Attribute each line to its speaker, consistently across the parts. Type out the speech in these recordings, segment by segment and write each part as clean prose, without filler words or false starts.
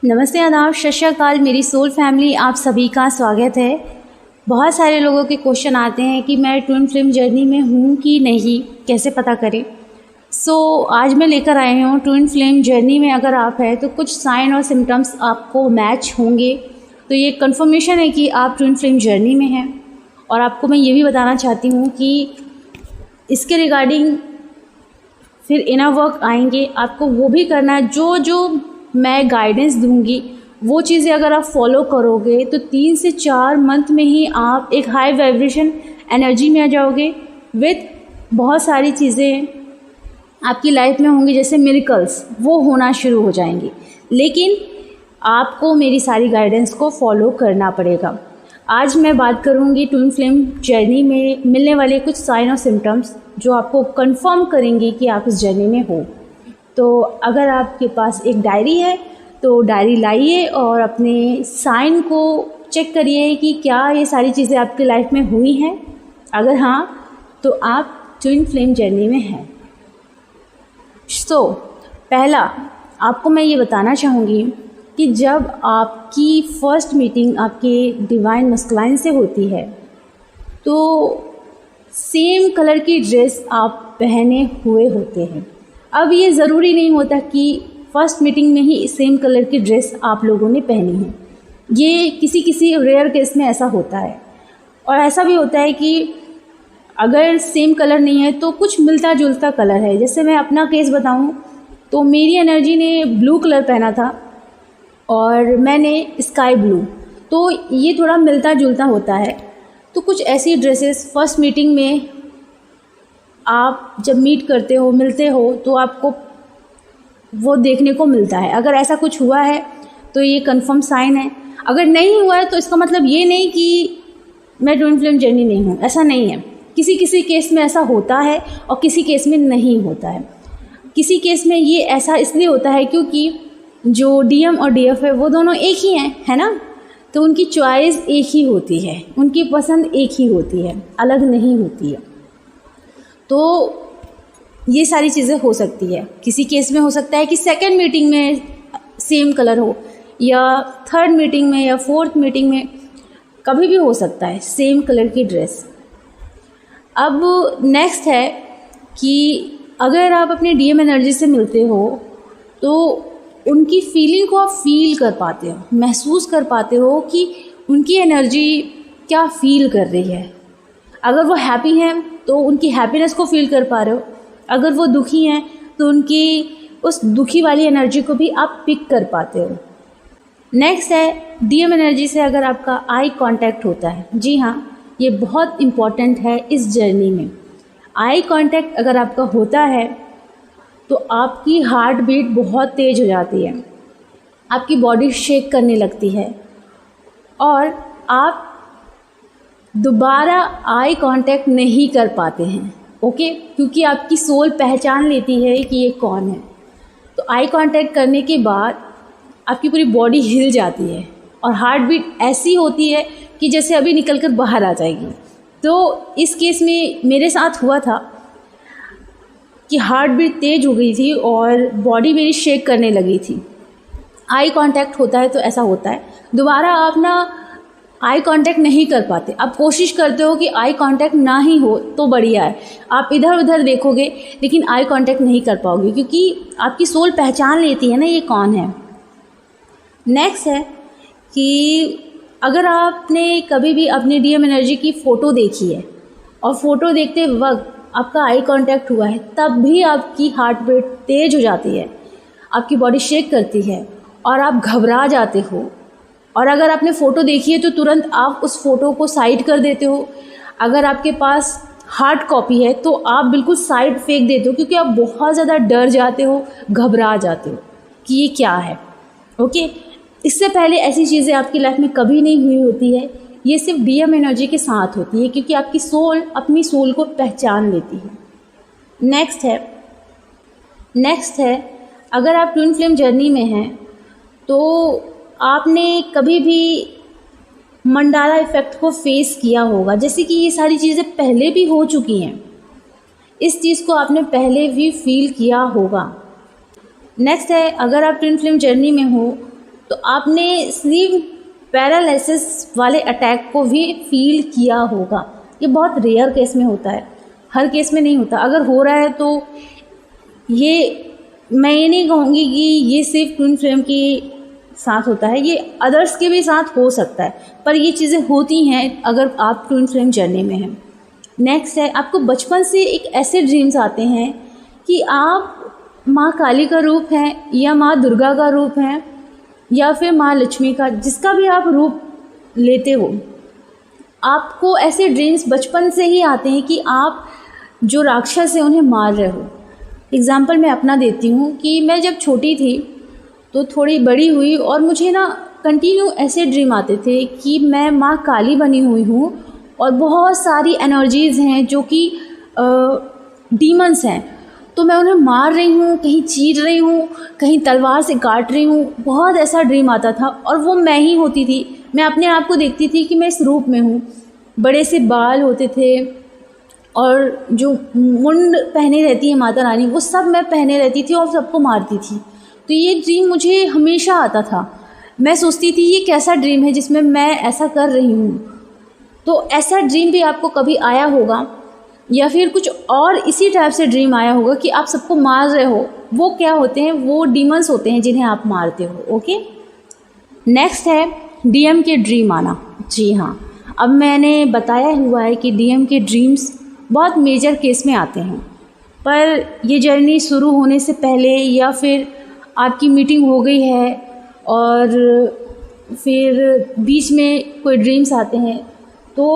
Speaker 1: नमस्ते, आदाब, सत श्री अकाल मेरी सोल फैमिली, आप सभी का स्वागत है। बहुत सारे लोगों के क्वेश्चन आते हैं कि मैं ट्विन फ्लेम जर्नी में हूँ कि नहीं, कैसे पता करें। आज मैं लेकर आए हूँ ट्विन फ्लेम जर्नी में अगर आप हैं तो कुछ साइन और सिम्टम्स आपको मैच होंगे, तो ये कंफर्मेशन है कि आप ट्विन फ्लेम जर्नी में हैं। और आपको मैं ये भी बताना चाहती हूँ कि इसके रिगार्डिंग फिर इनर वर्क आएंगे, आपको वो भी करना है। जो मैं गाइडेंस दूंगी वो चीज़ें अगर आप फॉलो करोगे तो 3 से 4 मंथ में ही आप एक हाई वाइब्रेशन एनर्जी में आ जाओगे। विथ बहुत सारी चीज़ें आपकी लाइफ में होंगी, जैसे मिरेकल्स वो होना शुरू हो जाएंगी। लेकिन आपको मेरी सारी गाइडेंस को फॉलो करना पड़ेगा। आज मैं बात करूंगी ट्विन फ्लेम जर्नी में मिलने वाले कुछ साइन और सिम्टम्स जो आपको कंफर्म करेंगे कि आप इस जर्नी में हो। तो अगर आपके पास एक डायरी है तो डायरी लाइए और अपने साइन को चेक करिए कि क्या ये सारी चीज़ें आपकी लाइफ में हुई हैं। अगर हाँ तो आप ट्विन फ्लेम जर्नी में हैं। पहला आपको मैं ये बताना चाहूँगी कि जब आपकी फ़र्स्ट मीटिंग आपके डिवाइन मस्कुलाइन से होती है तो सेम कलर की ड्रेस आप पहने हुए होते हैं। अब ये ज़रूरी नहीं होता कि फ़र्स्ट मीटिंग में ही सेम कलर की ड्रेस आप लोगों ने पहनी है। ये किसी रेयर केस में ऐसा होता है। और ऐसा भी होता है कि अगर सेम कलर नहीं है तो कुछ मिलता जुलता कलर है। जैसे मैं अपना केस बताऊं तो मेरी एनर्जी ने ब्लू कलर पहना था और मैंने स्काई ब्लू, तो ये थोड़ा मिलता जुलता होता है। तो कुछ ऐसी ड्रेसेस फर्स्ट मीटिंग में आप जब मीट करते हो, मिलते हो, तो आपको वो देखने को मिलता है। अगर ऐसा कुछ हुआ है तो ये कंफर्म साइन है। अगर नहीं हुआ है तो इसका मतलब ये नहीं कि मैं ट्विन फ्लेम जर्नी नहीं हूँ, ऐसा नहीं है। किसी केस में ऐसा होता है और किसी केस में नहीं होता है। किसी केस में ये ऐसा इसलिए होता है क्योंकि जो डीएम और डीएफ है वो दोनों एक ही हैं, है ना। तो उनकी चॉइस एक ही होती है, उनकी पसंद एक ही होती है, अलग नहीं होती है। तो ये सारी चीज़ें हो सकती है। किसी केस में हो सकता है कि सेकंड मीटिंग में सेम कलर हो, या थर्ड मीटिंग में या फोर्थ मीटिंग में, कभी भी हो सकता है सेम कलर की ड्रेस। अब नेक्स्ट है कि अगर आप अपने डीएम एनर्जी से मिलते हो तो उनकी फीलिंग को आप फील कर पाते हो, महसूस कर पाते हो कि उनकी एनर्जी क्या फील कर रही है। अगर वो हैप्पी हैं तो उनकी हैप्पीनेस को फील कर पा रहे हो। अगर वो दुखी हैं तो उनकी उस दुखी वाली एनर्जी को भी आप पिक कर पाते हो। नेक्स्ट है डीएम एनर्जी से अगर आपका आई कांटेक्ट होता है। जी हाँ, ये बहुत इम्पॉर्टेंट है इस जर्नी में। आई कांटेक्ट अगर आपका होता है तो आपकी हार्ट बीट बहुत तेज़ हो जाती है, आपकी बॉडी शेक करने लगती है और आप दोबारा आई कांटेक्ट नहीं कर पाते हैं। ओके, क्योंकि आपकी सोल पहचान लेती है कि ये कौन है। तो आई कांटेक्ट करने के बाद आपकी पूरी बॉडी हिल जाती है और हार्ट बीट ऐसी होती है कि जैसे अभी निकल कर बाहर आ जाएगी। तो इस केस में मेरे साथ हुआ था कि हार्ट बीट तेज़ हो गई थी और बॉडी मेरी शेक करने लगी थी। आई कांटेक्ट होता है तो ऐसा होता है। दोबारा आप ना आई कांटेक्ट नहीं कर पाते। आप कोशिश करते हो कि आई कांटेक्ट ना ही हो तो बढ़िया है, आप इधर उधर देखोगे लेकिन आई कांटेक्ट नहीं कर पाओगे, क्योंकि आपकी सोल पहचान लेती है ना ये कौन है। नेक्स्ट है कि अगर आपने कभी भी अपनी डीएम एनर्जी की फ़ोटो देखी है और फ़ोटो देखते वक्त आपका आई कांटेक्ट हुआ है, तब भी आपकी हार्ट बीट तेज़ हो जाती है, आपकी बॉडी शेक करती है और आप घबरा जाते हो। और अगर आपने फ़ोटो देखी है तो तुरंत आप उस फ़ोटो को साइड कर देते हो। अगर आपके पास हार्ड कॉपी है तो आप बिल्कुल साइड फेंक देते हो, क्योंकि आप बहुत ज़्यादा डर जाते हो, घबरा जाते हो कि ये क्या है। ओके, इससे पहले ऐसी चीज़ें आपकी लाइफ में कभी नहीं हुई होती है। ये सिर्फ डीएम एनर्जी के साथ होती है, क्योंकि आपकी सोल अपनी सोल को पहचान लेती है। नेक्स्ट है अगर आप ट्विन फ्लेम जर्नी में हैं तो आपने कभी भी मंडाला इफ़ेक्ट को फेस किया होगा, जैसे कि ये सारी चीज़ें पहले भी हो चुकी हैं। इस चीज़ को आपने पहले भी फील किया होगा। नेक्स्ट है अगर आप ट्विन फ्लेम जर्नी में हो तो आपने स्लीप पैरालिसिस वाले अटैक को भी फील किया होगा। ये बहुत रेयर केस में होता है, हर केस में नहीं होता। अगर हो रहा है तो ये मैं ये नहीं कहूँगी कि ये सिर्फ ट्विन फ्लेम के साथ होता है, ये अदर्स के भी साथ हो सकता है, पर ये चीज़ें होती हैं अगर आप ट्विन फ्लेम जर्नी में हैं। नेक्स्ट है, आपको बचपन से एक ऐसे ड्रीम्स आते हैं कि आप माँ काली का रूप हैं या माँ दुर्गा का रूप हैं या फिर माँ लक्ष्मी का, जिसका भी आप रूप लेते हो, आपको ऐसे ड्रीम्स बचपन से ही आते हैं कि आप जो राक्षस हैं उन्हें मार रहे हो। एग्ज़ाम्पल मैं अपना देती हूँ कि मैं जब छोटी थी तो थोड़ी बड़ी हुई और मुझे ना कंटिन्यू ऐसे ड्रीम आते थे कि मैं माँ काली बनी हुई हूँ और बहुत सारी एनर्जीज़ हैं जो कि डीमंस हैं, तो मैं उन्हें मार रही हूँ, कहीं चीर रही हूँ, कहीं तलवार से काट रही हूँ। बहुत ऐसा ड्रीम आता था और वो मैं ही होती थी। मैं अपने आप को देखती थी कि मैं इस रूप में हूँ। बड़े से बाल होते थे और जो मुंड पहने रहती है माता रानी, वो सब मैं पहने रहती थी और सबको मारती थी। तो ये ड्रीम मुझे हमेशा आता था। मैं सोचती थी ये कैसा ड्रीम है जिसमें मैं ऐसा कर रही हूँ। तो ऐसा ड्रीम भी आपको कभी आया होगा या फिर कुछ और इसी टाइप से ड्रीम आया होगा कि आप सबको मार रहे हो। वो क्या होते हैं? वो डीमंस होते हैं जिन्हें आप मारते हो। ओके, नेक्स्ट है डीएम के ड्रीम आना। जी हाँ, अब मैंने बताया हुआ है कि डीएम के ड्रीम्स बहुत मेजर केस में आते हैं, पर ये जर्नी शुरू होने से पहले या फिर आपकी मीटिंग हो गई है और फिर बीच में कोई ड्रीम्स आते हैं तो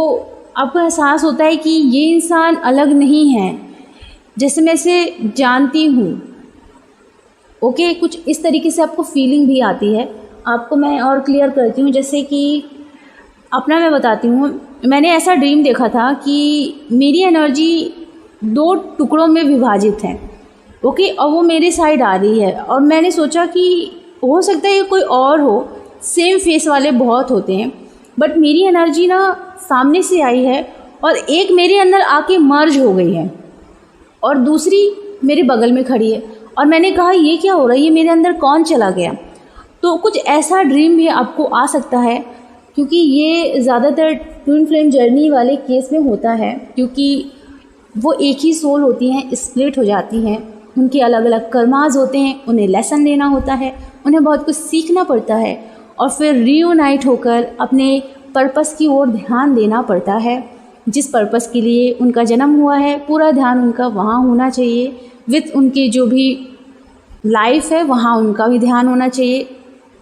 Speaker 1: आपको एहसास होता है कि ये इंसान अलग नहीं है जैसे मैं इसे जानती हूँ। ओके, कुछ इस तरीके से आपको फीलिंग भी आती है। आपको मैं और क्लियर करती हूँ, जैसे कि अपना मैं बताती हूँ। मैंने ऐसा ड्रीम देखा था कि मेरी एनर्जी 2 टुकड़ों में विभाजित है। ओके, और वो मेरे साइड आ रही है और मैंने सोचा कि हो सकता है ये कोई और हो, सेम फेस वाले बहुत होते हैं, बट मेरी एनर्जी ना सामने से आई है और एक मेरे अंदर आके मर्ज हो गई है और दूसरी मेरे बगल में खड़ी है। और मैंने कहा ये क्या हो रहा है, ये मेरे अंदर कौन चला गया? तो कुछ ऐसा ड्रीम भी आपको आ सकता है, क्योंकि ये ज़्यादातर ट्विन फ्लेम जर्नी वाले केस में होता है, क्योंकि वो एक ही सोल होती हैं, स्प्लिट हो जाती हैं, उनके अलग अलग कर्माज होते हैं, उन्हें लेसन लेना होता है, उन्हें बहुत कुछ सीखना पड़ता है और फिर रीयूनाइट होकर अपने पर्पस की ओर ध्यान देना पड़ता है। जिस पर्पस के लिए उनका जन्म हुआ है पूरा ध्यान उनका वहाँ होना चाहिए, विथ उनके जो भी लाइफ है वहाँ उनका भी ध्यान होना चाहिए।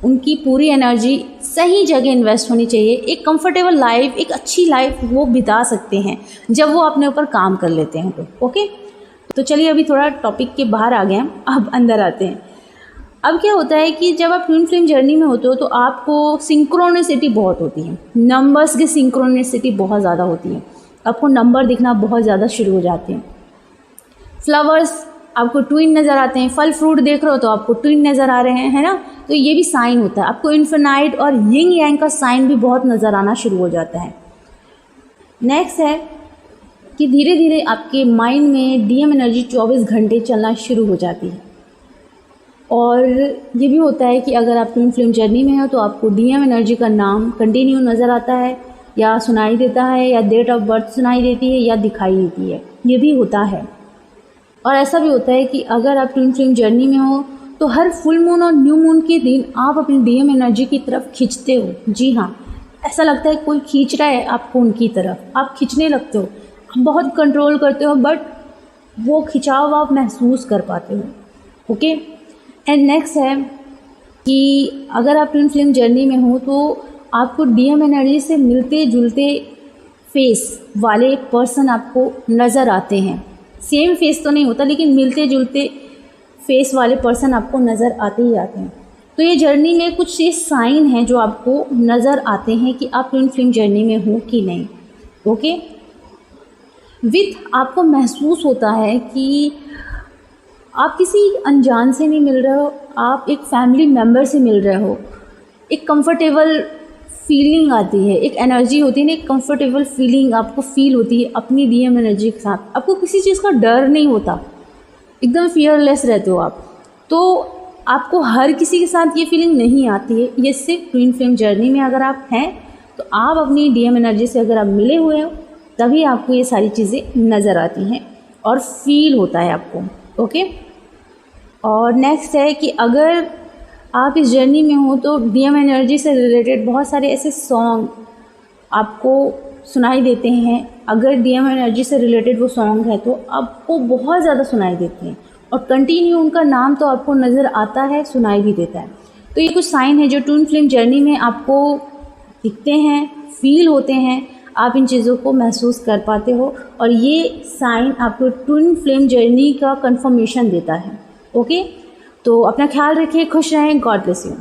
Speaker 1: उनकी पूरी एनर्जी सही जगह इन्वेस्ट होनी चाहिए। एक कंफर्टेबल लाइफ, एक अच्छी लाइफ वो बिता सकते हैं जब वो अपने ऊपर काम कर लेते हैं। तो ओके, तो चलिए अभी थोड़ा टॉपिक के बाहर आ गए हम, अब अंदर आते हैं। अब क्या होता है कि जब आप ट्विन फ्लेम जर्नी में होते हो तो आपको सिंक्रोनिसिटी बहुत होती है, नंबर्स की सिंक्रोनिसिटी बहुत ज़्यादा होती है। आपको नंबर दिखना बहुत ज़्यादा शुरू हो जाते हैं। फ्लावर्स आपको ट्विन नज़र आते हैं, फल फ्रूट देख रहे हो तो आपको ट्विन नज़र आ रहे हैं, है ना? तो ये भी साइन होता है। आपको इन्फिनाइट और यिंग यांग का साइन भी बहुत नज़र आना शुरू हो जाता है। नेक्स्ट है कि धीरे धीरे आपके माइंड में डीएम एनर्जी 24 घंटे चलना शुरू हो जाती है। और ये भी होता है कि अगर आप ट्विन फ्लेम जर्नी में हो तो आपको डीएम एनर्जी का नाम कंटिन्यू नज़र आता है या सुनाई देता है, या डेट ऑफ बर्थ सुनाई देती है या दिखाई देती है, ये भी होता है। और ऐसा भी होता है कि अगर आप ट्विन फ्लेम जर्नी में हो तो हर फुल मून और न्यू मून के दिन आप अपनी डीएम एनर्जी की तरफ खींचते हो। जी हाँ, ऐसा लगता है कोई खींच रहा है आपको उनकी तरफ, आप खींचने लगते हो, आप बहुत कंट्रोल करते हो, बट वो खिंचाव आप महसूस कर पाते हो। ओके, एंड नेक्स्ट है कि अगर आप ट्विन फ्लेम जर्नी में हो तो आपको डीएम एनर्जी से मिलते जुलते फेस वाले पर्सन आपको नज़र आते हैं। सेम फेस तो नहीं होता, लेकिन मिलते जुलते फेस वाले पर्सन आपको नज़र आते ही आते हैं। तो ये जर्नी में कुछ ये साइन हैं जो आपको नज़र आते हैं कि आप ट्विन फ्लेम जर्नी में हो कि नहीं। ओके, विथ आपको महसूस होता है कि आप किसी अनजान से नहीं मिल रहे हो, आप एक फैमिली मेम्बर से मिल रहे हो। एक कंफर्टेबल फीलिंग आती है, एक एनर्जी होती है ना, एक कंफर्टेबल फीलिंग आपको फील होती है अपनी डीएम एनर्जी के साथ। आपको किसी चीज़ का डर नहीं होता, एकदम फियरलेस रहते हो आप। तो आपको हर किसी के साथ ये फीलिंग नहीं आती है, ये सिर्फ ट्विन फ्लेम जर्नी में अगर आप हैं तो आप अपनी डीएम एनर्जी से अगर आप मिले हुए हो तभी आपको ये सारी चीज़ें नज़र आती हैं और फील होता है आपको। ओके, और नेक्स्ट है कि अगर आप इस जर्नी में हो तो डीएम एनर्जी से रिलेटेड बहुत सारे ऐसे सॉन्ग आपको सुनाई देते हैं। अगर डीएम एनर्जी से रिलेटेड वो सॉन्ग है तो आपको बहुत ज़्यादा सुनाई देते हैं और कंटिन्यू उनका नाम तो आपको नज़र आता है, सुनाई भी देता है। तो ये कुछ साइन है जो ट्विन फ्लेम जर्नी में आपको दिखते हैं, फील होते हैं, आप इन चीज़ों को महसूस कर पाते हो और ये साइन आपको ट्विन फ्लेम जर्नी का कंफर्मेशन देता है। ओके, तो अपना ख्याल रखिए, खुश रहें, गॉड ब्लेस यू।